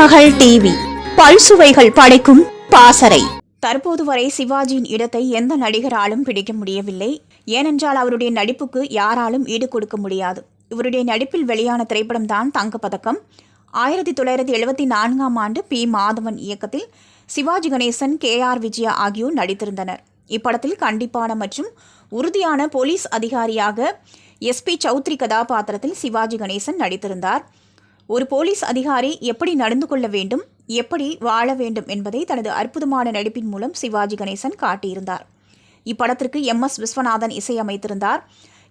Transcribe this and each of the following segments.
திருமகள் TV பல்சுவைகள் படைக்கும் பாசறை. தற்போது வரை சிவாஜியின் இடத்தை எந்த நடிகராலும் பிடிக்க முடியவில்லை. ஏனென்றால் அவருடைய நடிப்புக்கு யாராலும் ஈடு கொடுக்க முடியாது. இவருடைய நடிப்பில் வெளியான திரைப்படம்தான் தங்கப்பதக்கம். 1974ஆம் ஆண்டு பி. மாதவன் இயக்கத்தில் சிவாஜி கணேசன், KR விஜயா ஆகியோர் நடித்திருந்தனர். இப்படத்தில் கண்டிப்பான மற்றும் உறுதியான போலீஸ் அதிகாரியாக SP சௌத்ரி கதாபாத்திரத்தில் சிவாஜி கணேசன் நடித்திருந்தார். ஒரு போலீஸ் அதிகாரி எப்படி நடந்து கொள்ள வேண்டும், எப்படி வாழ வேண்டும் என்பதை தனது அற்புதமான நடிப்பின் மூலம் சிவாஜி கணேசன் காட்டியிருந்தார். இப்படத்திற்கு MS விஸ்வநாதன் இசையமைத்திருந்தார்.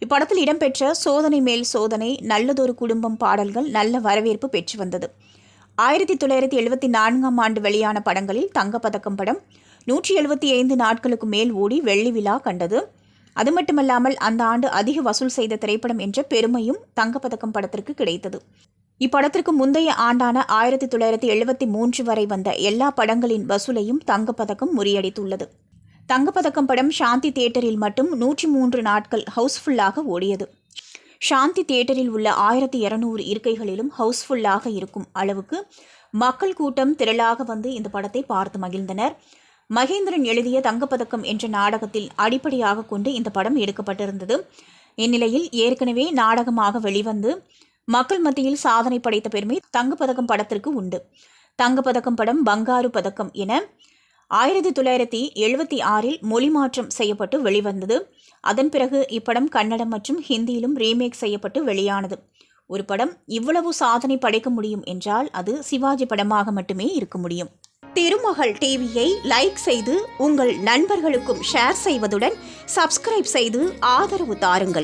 இப்படத்தில் இடம்பெற்ற சோதனை மேல் சோதனை, நல்லதொரு குடும்பம் பாடல்கள் நல்ல வரவேற்பு பெற்று வந்தது. 1974ஆம் ஆண்டு வெளியான படங்களில் தங்கப்பதக்கம் படம் 175 நாட்களுக்கு மேல் ஓடி வெள்ளி விழா கண்டது. அது மட்டுமல்லாமல் அந்த ஆண்டு அதிக வசூல் செய்த திரைப்படம் என்ற பெருமையும் தங்கப்பதக்கம் படத்திற்கு கிடைத்தது. இப்படத்திற்கு முந்தைய ஆண்டான 1973 வரை வந்த எல்லா படங்களின் வசூலையும் தங்கப்பதக்கம் முறியடித்துள்ளது. தங்கப்பதக்கம் படம் சாந்தி தியேட்டரில் மட்டும் 103 நாட்கள் ஹவுஸ்ஃபுல்லாக ஓடியது. சாந்தி தியேட்டரில் உள்ள 1200 இருக்கைகளிலும் ஹவுஸ்ஃபுல்லாக இருக்கும் அளவுக்கு மக்கள் கூட்டம் திரளாக வந்து இந்த படத்தை பார்த்து மகிழ்ந்தனர். மகேந்திரன் எழுதிய தங்கப்பதக்கம் என்ற நாடகத்தில் அடிப்படையாக கொண்டு இந்த படம் எடுக்கப்பட்டிருந்தது. இந்நிலையில் ஏற்கனவே நாடகமாக வெளிவந்து மக்கள் மத்தியில் சாதனை படைத்த பெருமை தங்கப்பதக்கம் படத்திற்கு உண்டு. தங்கப்பதக்கம் படம் பங்காரு பதக்கம் என 1976இல் மொழி மாற்றம் செய்யப்பட்டு வெளிவந்தது. அதன் பிறகு இப்படம் கன்னடம் மற்றும் ஹிந்தியிலும் ரீமேக் செய்யப்பட்டு வெளியானது. ஒரு படம் இவ்வளவு சாதனை படைக்க முடியும் என்றால் அது சிவாஜி படமாக மட்டுமே இருக்க முடியும். திருமகள் டிவியை லைக் செய்து உங்கள் நண்பர்களுக்கும் ஷேர் செய்வதுடன் சப்ஸ்கிரைப் செய்து ஆதரவு தாருங்கள்.